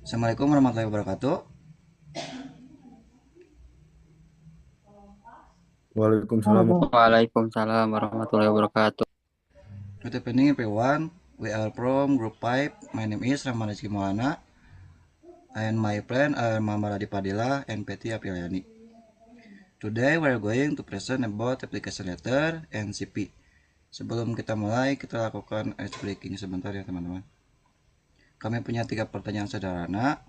Assalamualaikum warahmatullahi wabarakatuh. Waalaikumsalam. Waalaikumsalam warahmatullahi wabarakatuh. Good evening everyone. We are from Group 5. My name is Rahman Rizky Maulana and my friend are Mama Radi Padilla and Peti Apriliani. Today we are going to present about application letter and CP. Sebelum kita mulai, kita lakukan ice breaking sebentar ya teman-teman. Kami punya 3 pertanyaan sederhana.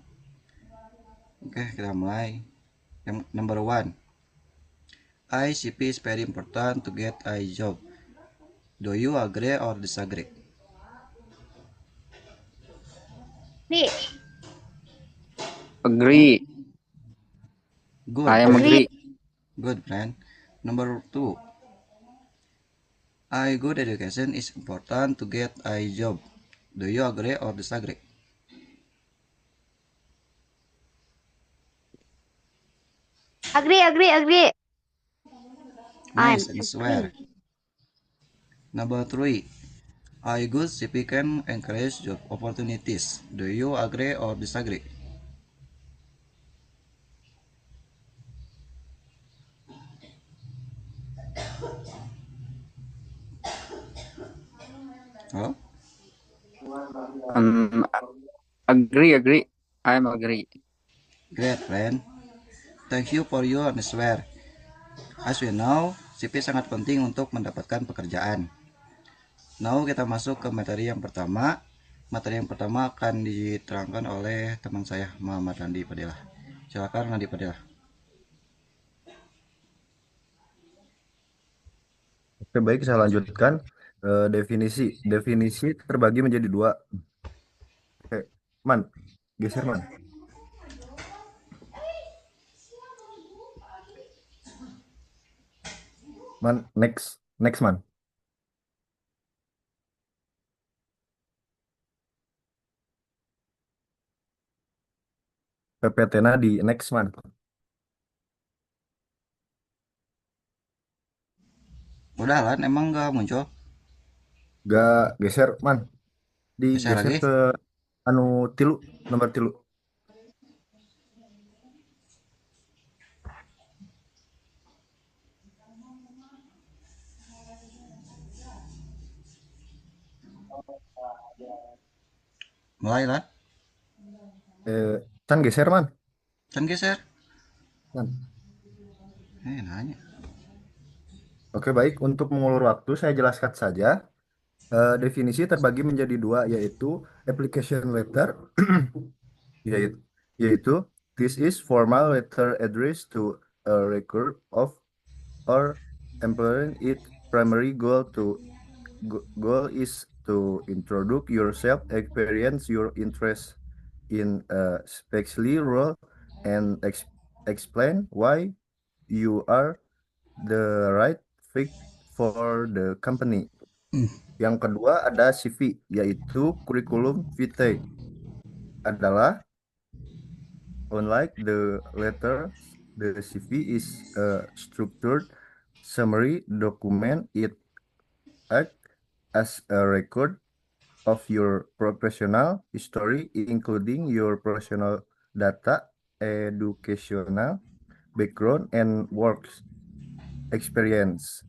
Oke, kita mulai. Yang number 1. ICP is very important to get a job. Do you agree or disagree? Agree. Agree. Good. I am agree. Good, friend. Number 2. A good education is important to get a job. Do you agree or disagree? Agree. Nice, I I'm swear. Number 3. A good CP can encourage job opportunities. Do you agree or disagree? Oh, Agree. I am agree. great, friend. Thank you for your answer. As we know, CP sangat penting untuk mendapatkan pekerjaan. Now kita masuk ke materi yang pertama. Materi yang pertama akan diterangkan oleh teman saya Muhammad Randi Padilla. Silakan Randi Padilla. Oke, baik, saya lanjutkan. Definisi terbagi menjadi dua. Oke, Man, geser Man. Man, next Man. PPT-na di next Man. Udah lan, emang nggak muncul? Gak geser Man. Geser Digeser lagi. ke anu tilu, nomor tilu. Mulai lan. Can geser Man. Can geser. Man. Nanya. Oke, baik. Untuk mengulur waktu, saya jelaskan saja. Definisi terbagi menjadi dua, yaitu application letter, yaitu, yaitu this is formal letter address to a record of or employing its primary goal is to introduce yourself, experience your interest in a specially role, and explain why you are the right fit for the company. Yang kedua ada CV, yaitu curriculum vitae, adalah unlike the letter, the CV is a structured summary document. It acts as a record of your professional history, including your personal data, educational background, and work experience.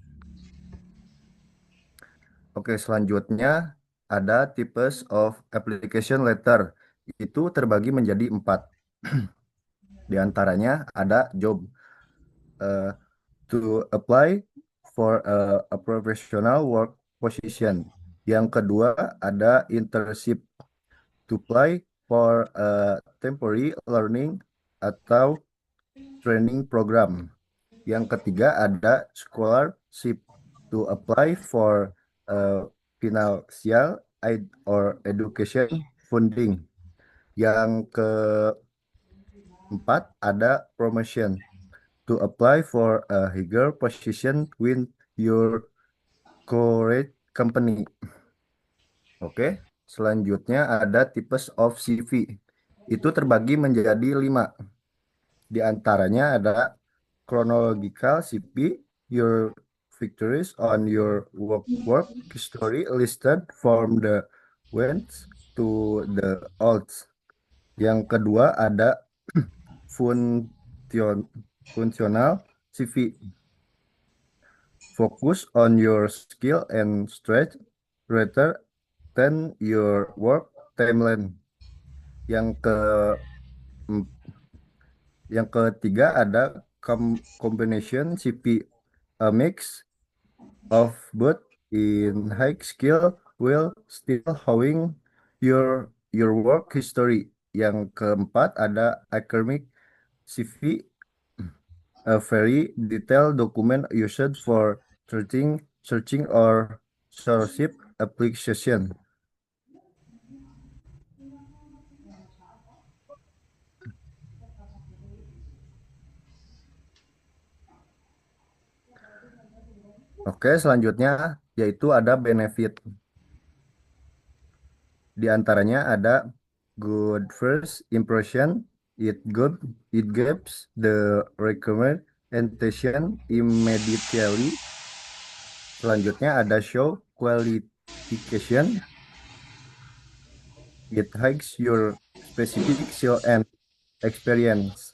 Oke, selanjutnya ada types of application letter. Itu terbagi menjadi 4. Di antaranya ada job, uh, to apply for a professional work position. Yang kedua ada internship, to apply for a temporary learning atau training program. Yang ketiga ada scholarship, to apply for a financial aid or education funding. Yang keempat ada promotion, to apply for a higher position with your current company. Oke, selanjutnya ada types of CV. Itu terbagi menjadi 5. Di antaranya ada chronological CV, your victories on your work history listed from the wins to the odds. Yang kedua ada function, fungsional CV. Focus on your skill and strength rather than your work timeline. Yang ke yang ketiga ada combination CP, a mix of both in high skill while still showing your work history. Yang keempat ada academic CV, a very detailed document used for searching or scholarship application. Oke, selanjutnya yaitu ada benefit. Di antaranya ada good first impression, it gives the recommendation immediately. Selanjutnya ada show qualification, it hikes your specific skill and experience.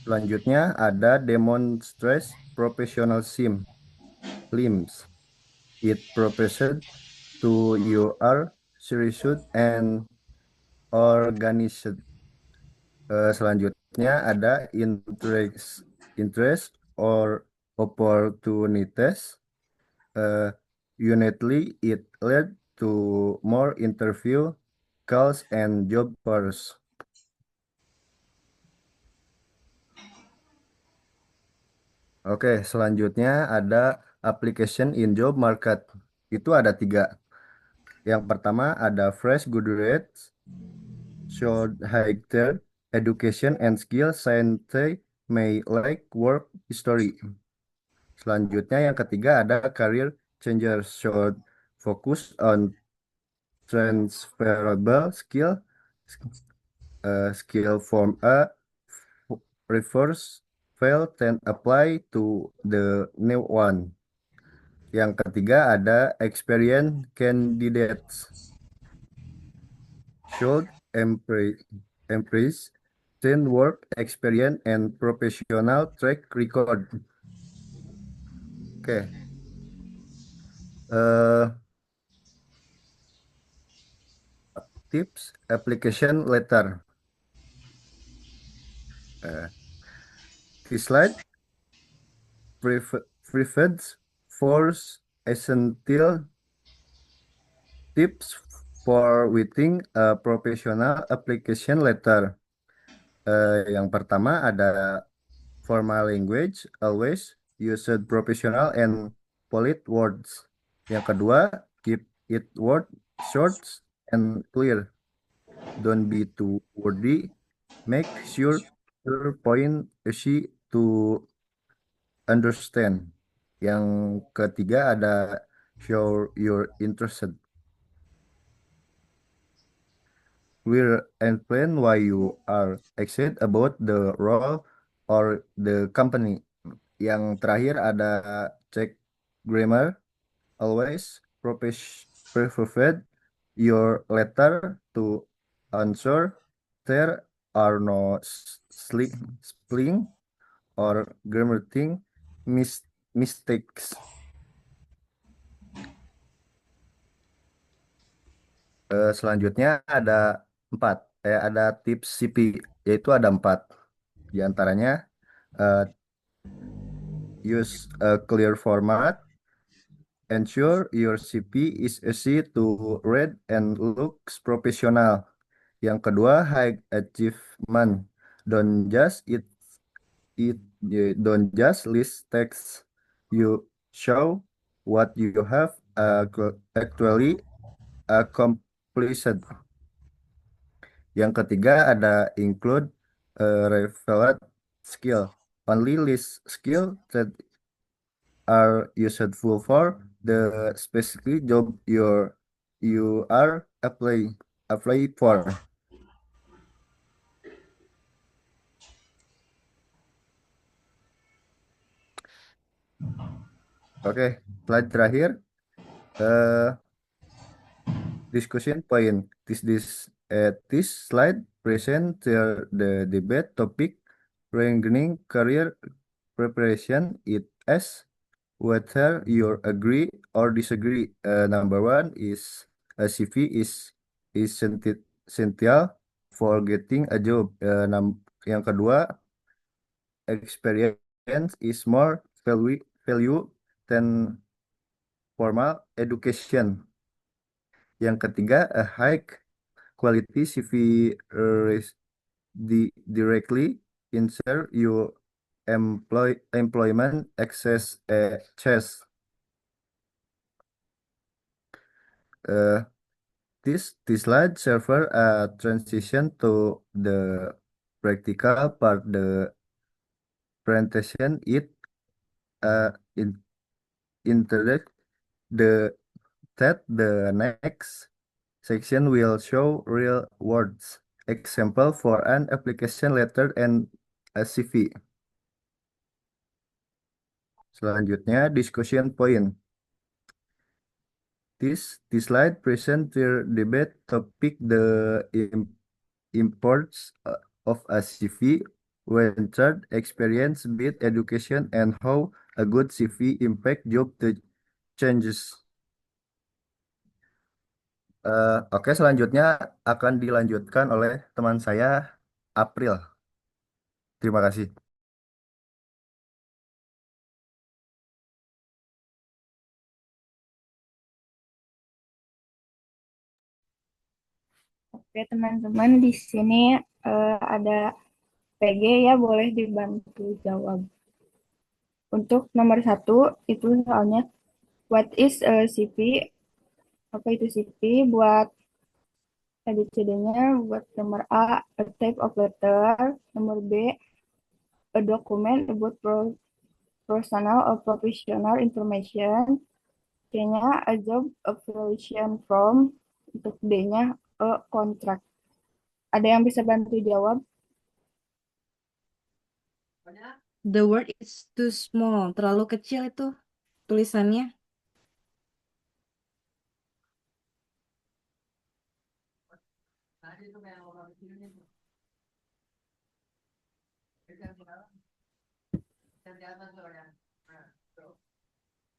Selanjutnya ada demonstrate professionalism, limbs. It professes to you are serious and organized. Selanjutnya ada interest or opportunities. Unitely, it led to more interview calls and job offers. Oke, selanjutnya ada application in job market. Itu ada 3. Yang pertama ada fresh graduates, short higher education and skill science may like work history. Selanjutnya yang ketiga ada career changer, short focus on transferable skill from a reverse fail then apply to the new one. Yang ketiga ada experience candidates, should embrace work experience and professional track record. Oke. Tips application letter. This slide provides 4 essential tips for writing a professional application letter. Yang pertama ada formal language, always use professional and polite words. Yang kedua, keep it word short and clear. Don't be too wordy. Make sure your point easy to understand. Yang ketiga ada show your interested. Clear and plain why you are excited about the role or the company. Yang terakhir ada check grammar. Always provide your letter to answer there are no spelling or grammatic mistakes. Selanjutnya ada tips CP, yaitu ada 4. Di antaranya use a clear format, ensure your CP is easy to read and looks professional. Yang kedua, high achievement, don't just don't just list text, you show what you have actually accomplished. Yang ketiga ada include relevant skill. Only list skill that are useful for the specific job you are apply for. Oke, slide terakhir. eh Discussion point. This slide present the debate topic ranking career preparation. It asks whether you agree or disagree. Number one is a CV is essential for getting a job. Yang kedua, experience is more value than formal education. Yang ketiga, a high quality CV directly insert your employment access chess. Uh, this slide server a transition to the practical part. The presentation it in introduce the the next section will show real words example for an application letter and a CV. Selanjutnya discussion point. This slide present your debate topic the imports of a CV when third experience bid education and how a good CV impact job the changes. Oke, selanjutnya akan dilanjutkan oleh teman saya April. Terima kasih. Oke, teman-teman, di sini ada PG ya, boleh dibantu jawab. Untuk nomor 1, itu soalnya what is a CV? Apa itu CV? Buat ABCD-nya, buat nomor A, a type of letter. Nomor B, a document about personal or professional information. C-nya, a job application form. Untuk D-nya, a contract. Ada yang bisa bantu jawab? The word is too small, terlalu kecil itu tulisannya.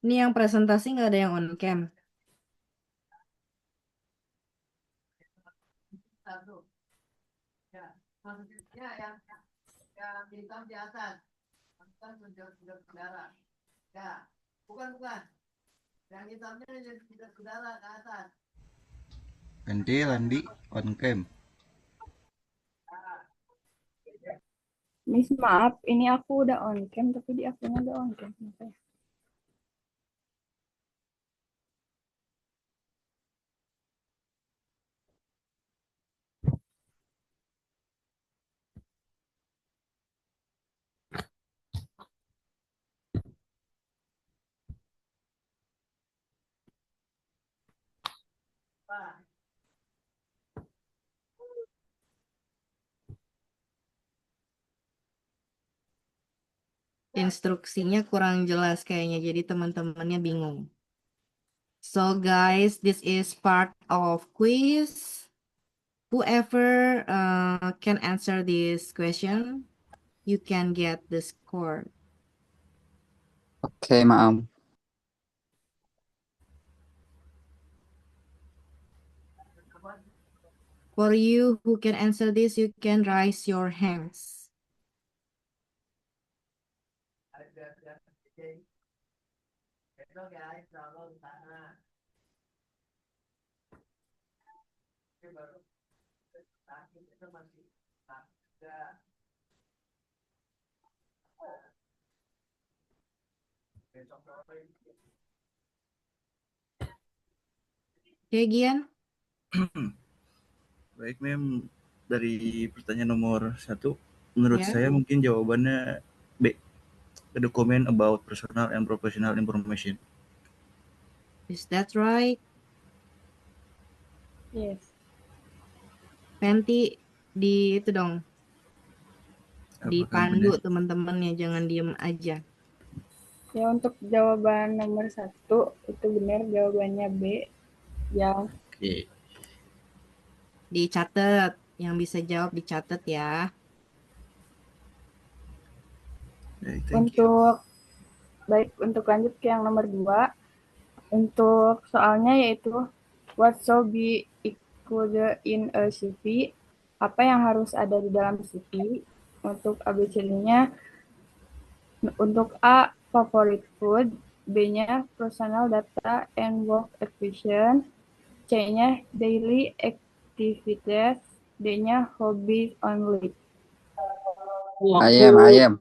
Ini yang presentasi nggak ada yang on cam. Ganti Landi on cam. Miss, maaf, ini aku udah on cam, tapi di akunnya udah on cam. Kenapa ya? Instruksinya kurang jelas kayaknya, jadi teman-temannya bingung. So guys, this is part of quiz. Whoever can answer this question, you can get the score. Oke, maaf. For you who can answer this, you can raise your hands. Oke, Gian. Baik, Mem. Dari pertanyaan nomor 1, menurut Ya. saya mungkin jawabannya B. The document about personal and professional information. Is that right? Yes. Fenty di itu dong, Apakah dipandu benar? teman-temannya, jangan diem aja. Ya, untuk jawaban nomor 1 itu benar, jawabannya B. Yang Oke. Dicatat. Yang bisa jawab dicatat ya. Okay, thank you. untuk lanjut ke yang nomor 2. Untuk soalnya yaitu what should be included in a CV? Apa yang harus ada di dalam CV? Untuk ABCD-nya, untuk A, favorite food, B-nya personal data and work education, C-nya daily activities, D-nya hobbies only. I am.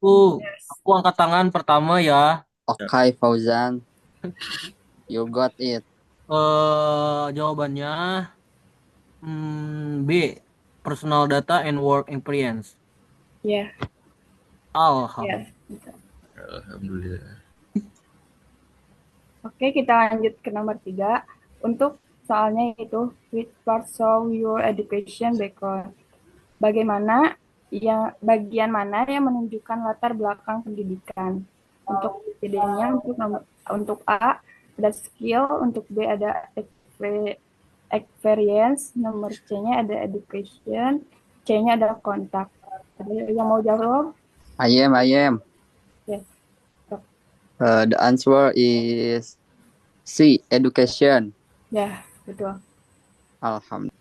Aku angkat tangan pertama ya. Okay, Fauzan. You got it. Jawabannya B. Personal data and work experience. Ya, Alhamdulillah. Alhamdulillah. Oke, kita lanjut ke nomor 3. Untuk soalnya itu which parts of your education background? Bagian mana yang menunjukkan latar belakang pendidikan? Untuk CD-nya untuk A ada skill, untuk B ada experience, nomor C-nya ada education, C-nya ada kontak. Ada yang mau jawab? I am. Yes. The answer is C, education. Ya, betul. Alhamdulillah.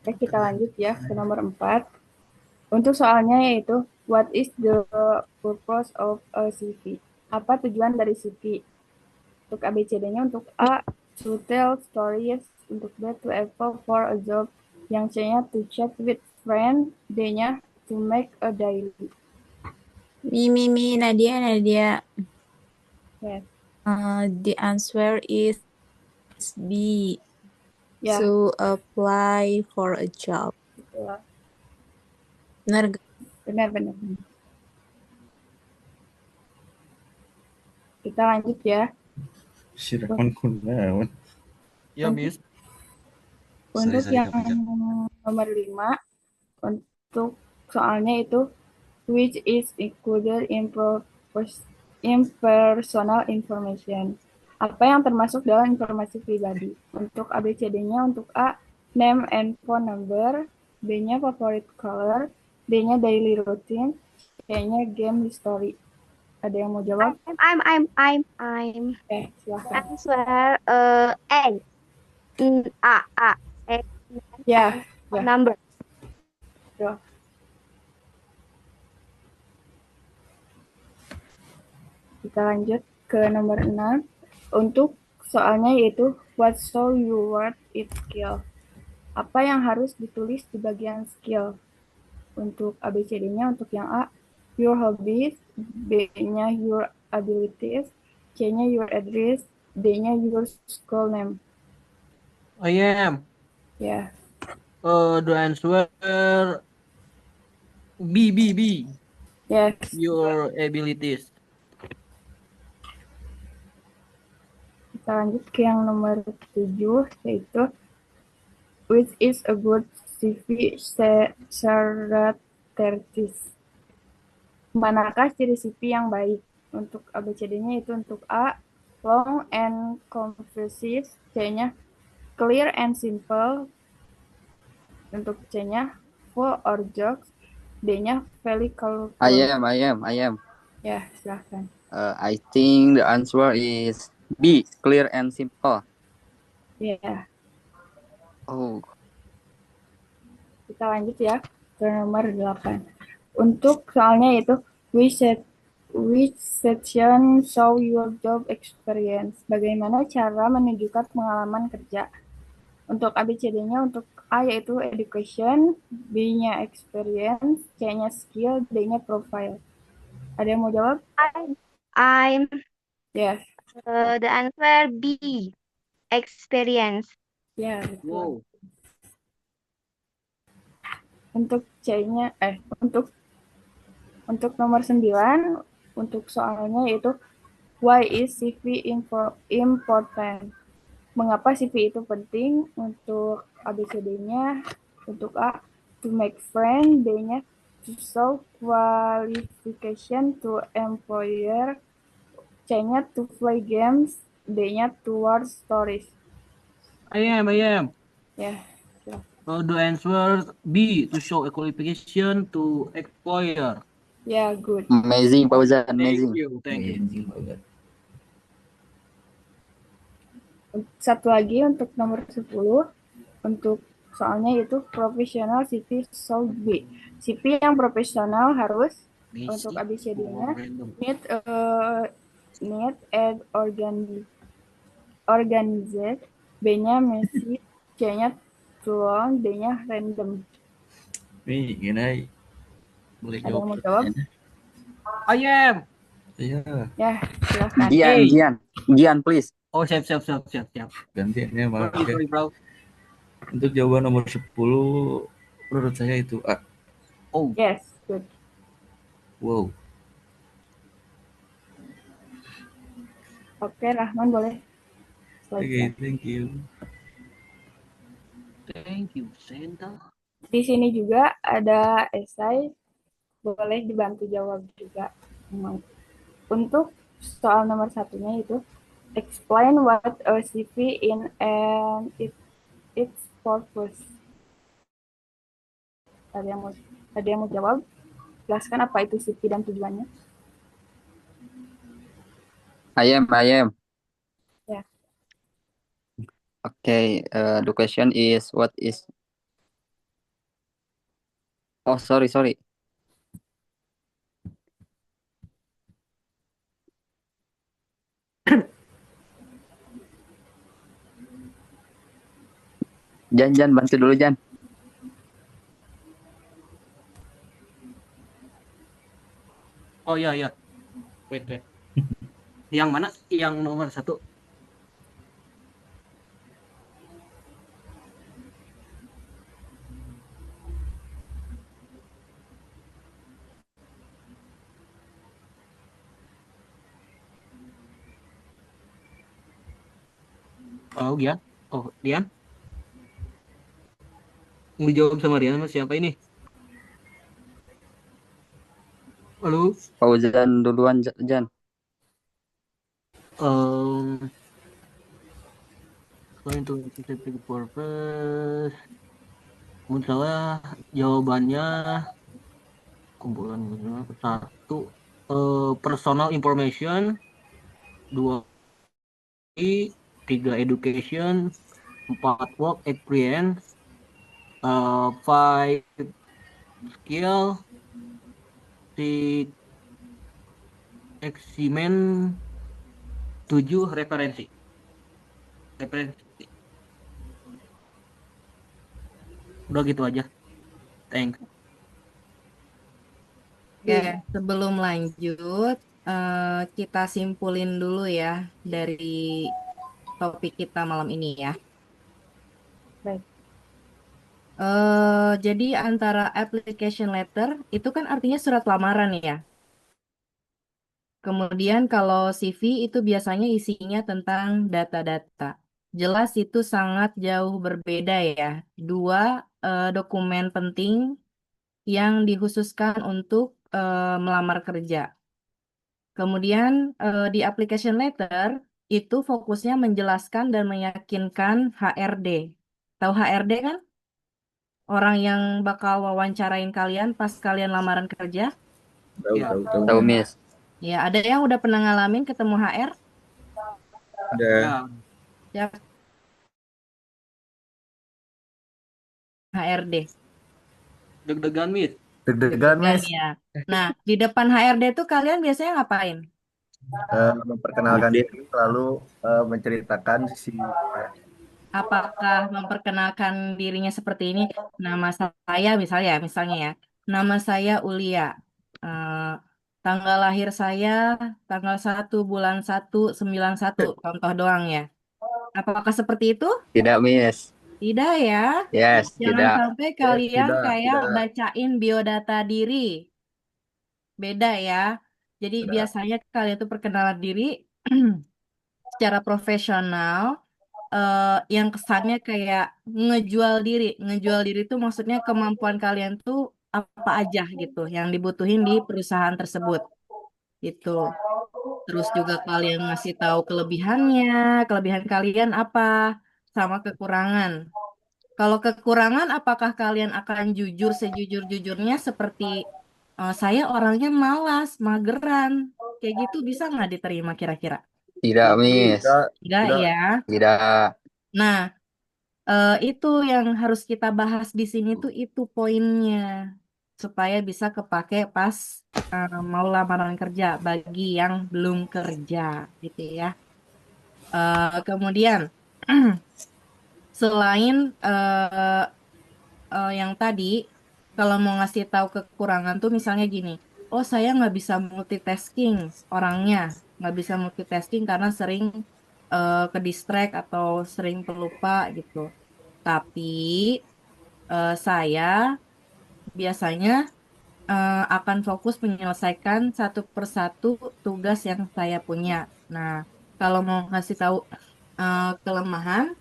Oke, kita lanjut ya ke nomor 4. Untuk soalnya yaitu what is the purpose of a CV? Apa tujuan dari CV? Untuk ABCD-nya, untuk A to tell stories, untuk B to apply for a job, yang C-nya to chat with friend, D-nya to make a diary. Nadia. Yes. The answer is B. Ya, To apply for a job. betul. Benar gak? Benar. Kita lanjut ya. Siraman kunaon. Ya, Miss. Untuk Sorry, yang Kak Fajar. nomor 5, untuk soalnya itu which is included in personal information. Apa yang termasuk dalam informasi pribadi? Untuk ABCD-nya, untuk A, name and phone number, B-nya favorite color, D-nya daily routine, C-nya game history. Ada yang mau jawab? I'm. Silahkan. Answer A. A. Ya, Number. betul. Kita lanjut ke nomor 6. Untuk soalnya yaitu what should you word it skill? Apa yang harus ditulis di bagian skill? Untuk ABCD-nya, untuk yang A, your hobbies, B-nya your abilities, C-nya your address, D-nya your school name. I am. Ya, The answer B. yes. Your abilities. Kita lanjut ke yang nomor 7, yaitu which is a good CV characteristics. Manakah ciri CV yang baik? Untuk ABCD-nya itu untuk A, long and concise, C-nya clear and simple, untuk C-nya full or jokes, D-nya very colorful. I am. Ya, silahkan. I think the answer is B, clear and simple. Ya, Oh, kita lanjut ya ke nomor 8. Untuk soalnya itu which section show your job experience? Bagaimana cara menunjukkan pengalaman kerja? Untuk ABCD-nya, untuk A yaitu education, B-nya experience, C-nya skill, D-nya profile. Ada yang mau jawab? I'm. Yes. The answer B. Experience. Ya, betul. Wow. Untuk C-nya untuk nomor 9, untuk soalnya yaitu why is CV important? Mengapa CV itu penting? Untuk ABCD-nya, untuk A to make friend, B-nya to show qualification to employer. C-nya to play games. D-nya to watch stories. I am. Ya, The answer B, to show a qualification to employer. ya, good. Amazing, Pak Fauzan. Thank Amazing. you. Amazing banget. Satu lagi untuk nomor 10, untuk soalnya itu professional CP should be. CP yang profesional harus untuk Basic ABCD-nya or random. need and organized. B-nya messy, C-nya too long, D-nya random. Nih, gini. Boleh Ada yang mau jawab jawab? pertanyaannya? I am. Iya, Ya, silakan. Gian, Hey. Gian, please. Oh, siap. gantiannya maaf ya. Sorry, bro. Untuk jawaban nomor 10, menurut saya itu A. Oh, Yes, good. Wow. Oke, Rahman boleh Oke, selesai. thank you. thank you, Santa. Di sini juga ada esai, boleh dibantu jawab juga. Untuk soal nomor satunya itu, explain what a CV in and its purpose. Ada yang mau jawab? Jelaskan apa itu CV dan tujuannya. I am. Ya. Okay, the question is what is... Oh, sorry. Jan, bantu dulu, Jan. Oh iya. Wait. Yang mana? Yang nomor 1. Oh, Gian. Oh, Dian. Mau dijawab sama Rian sama siapa ini? Halo. Fauzan duluan, Jan. Going to specific purpose. Menurut saya jawabannya kumpulan 1, personal information, 2, 3, education, 4, work experience, 5, skill, 6, achievement, 7, referensi. Udah gitu aja. Thanks. Oke, sebelum lanjut, kita simpulin dulu ya dari topik kita malam ini ya. Baik. Jadi antara application letter itu kan artinya surat lamaran ya. Kemudian kalau CV itu biasanya isinya tentang data-data. Jelas itu sangat jauh berbeda ya. Dua dokumen penting yang dikhususkan untuk melamar kerja. Kemudian di application letter itu fokusnya menjelaskan dan meyakinkan HRD. Tahu HRD kan? Orang yang bakal wawancarain kalian pas kalian lamaran kerja. Tahu, Miss. Ya, ada yang udah pernah ngalamin ketemu HR? Udah. Ya. HRD. Deg-degan, Miss. Deg-degan, Miss. Ya. Nah, di depan HRD tuh kalian biasanya ngapain? Memperkenalkan diri, lalu menceritakan sisi Apakah memperkenalkan dirinya seperti ini? Nama saya misalnya ya. Nama saya Ulia. Eh, tanggal lahir saya tanggal 1 bulan 1 91. Contoh doang ya. Apakah seperti itu? Tidak, Miss. Tidak ya. Yes, Jangan tidak. sampai kalian tidak, kayak tidak. bacain biodata diri. Beda ya. Jadi Tidak. biasanya kalian tuh perkenalan diri secara profesional, yang kesannya kayak ngejual diri. Ngejual diri itu maksudnya kemampuan kalian tuh apa aja gitu yang dibutuhin di perusahaan tersebut gitu. Terus juga kalian ngasih tahu kelebihannya, kelebihan kalian apa, sama kekurangan. Kalau kekurangan, apakah kalian akan jujur sejujur-jujurnya seperti saya orangnya malas, mageran, kayak gitu bisa nggak diterima kira-kira? Tidak, Miss. Tidak, Enggak tidak. ya. Tidak. Nah, itu yang harus kita bahas di sini tuh itu poinnya supaya bisa kepake pas mau lamaran kerja bagi yang belum kerja gitu ya. Kemudian selain yang tadi, kalau mau ngasih tahu kekurangan tuh misalnya gini, oh saya nggak bisa multitasking orangnya, nggak bisa multitasking karena sering ke distract atau sering pelupa gitu. Tapi saya biasanya akan fokus menyelesaikan satu persatu tugas yang saya punya. Nah, kalau mau ngasih tahu kelemahan,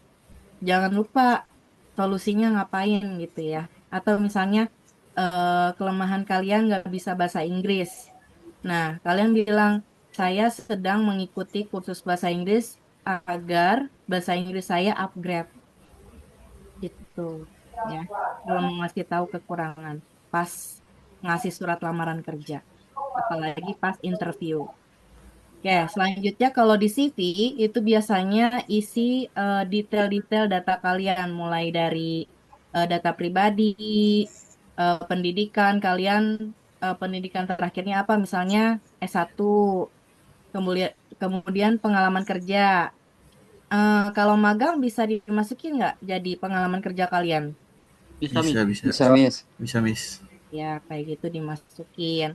jangan lupa solusinya ngapain gitu ya. Atau misalnya kelemahan kalian nggak bisa bahasa Inggris. Nah, kalian bilang, saya sedang mengikuti kursus bahasa Inggris agar bahasa Inggris saya upgrade gitu ya. Kalau mau ngasih tahu kekurangan pas ngasih surat lamaran kerja, apalagi pas interview. Oke, selanjutnya kalau di CV itu biasanya isi detail-detail data kalian, mulai dari data pribadi, pendidikan kalian, pendidikan terakhirnya apa, misalnya S1, kemudian kemudian pengalaman kerja. Kalau magang bisa dimasukin nggak jadi pengalaman kerja kalian? Bisa, Bisa, Miss. bisa. Bisa, Miss. Bisa, Miss. Ya, kayak gitu dimasukin.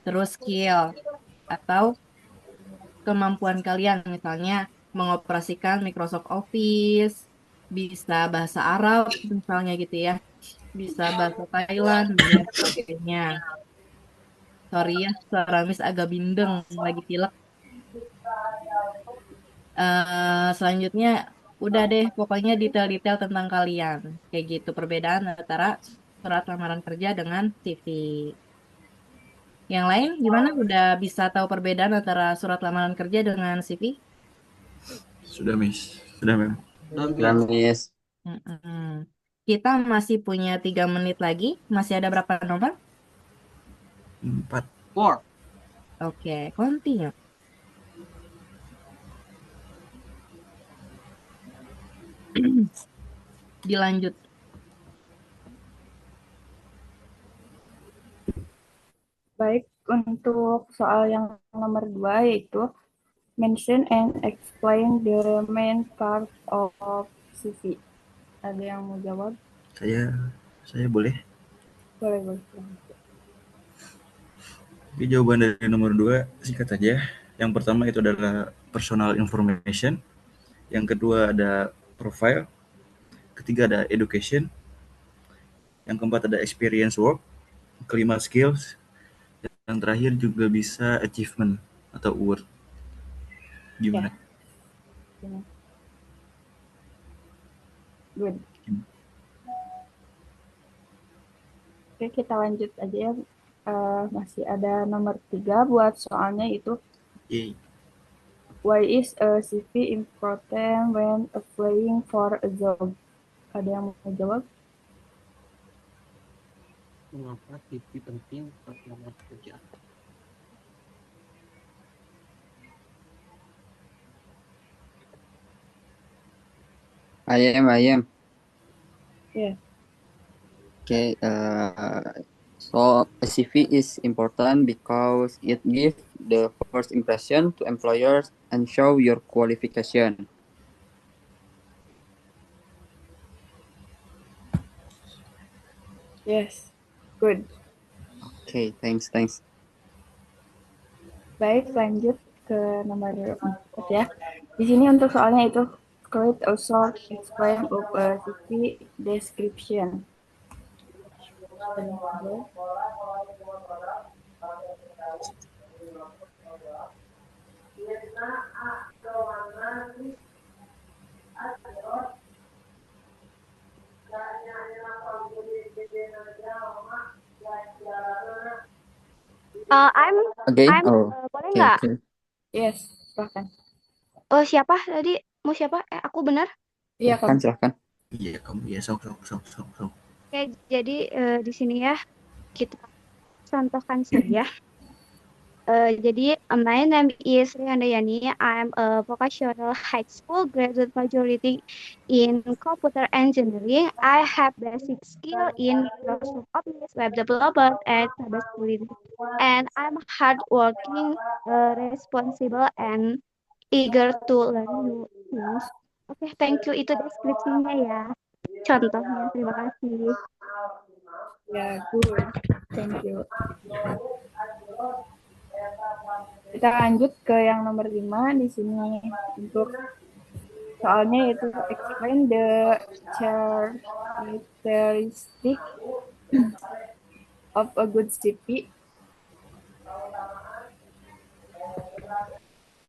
Terus skill atau kemampuan kalian, misalnya mengoperasikan Microsoft Office, bisa bahasa Arab, misalnya gitu ya, bisa bahasa Thailand, dan lain sebagainya. Sorry ya, suara Miss agak bindeng, lagi pilek. Selanjutnya, udah deh, pokoknya detail-detail tentang kalian. Kayak gitu, perbedaan antara surat lamaran kerja dengan CV. Yang lain gimana? Udah bisa tahu perbedaan antara surat lamaran kerja dengan CV? Sudah, Miss. Sudah, Mem. Dan, Sudah, Miss. Miss. Mm-mm. Kita masih punya 3 menit lagi. Masih ada berapa nomor? 4. 4. Oke, continue. Dilanjut. Baik, untuk soal yang nomor 2 yaitu mention and explain the main part of CV. Ada yang mau jawab? Saya boleh. Boleh, boleh. Oke, jawaban dari nomor 2 singkat saja. Yang pertama itu adalah personal information. Yang kedua ada profile. Ketiga ada education. Yang keempat ada experience work. Kelima skills. Yang terakhir juga bisa achievement atau award. Gimana? Gini. Good. Oke, kita lanjut aja ya. Masih ada nomor 3 buat soalnya itu Yay. why is a CV important when applying for a job? Ada yang mau jawab? Mengapa CV penting saat lamaran kerja? I am. Yeah. Okay. So a CV is important because it gives the first impression to employers and show your qualification. Yes. Good. Okay, thanks. Baik, lanjut ke nomor 4 ya. Di sini untuk soalnya itu create a short explain of a CV description. I'm Again? Oh, boleh okay, nggak? okay. Yes, silahkan. Oh, siapa tadi? Mau siapa? Aku benar? Iya, Silahkan, kamu. silahkan. Iya, kamu ya sok. Oke, jadi di sini ya kita contohkan saja. Jadi my name is Rihandayani. I'm a vocational high school graduate majority in computer engineering. I have basic skill in Microsoft Office, web development, and cybersecurity. And I'm hardworking, responsible, and eager to learn new things. Oke, thank you. Itu deskripsinya ya. Contohnya, terima kasih. Ya, good. Thank you. Kita lanjut ke yang nomor 5 di sini untuk soalnya yaitu explain the characteristic of a good CV.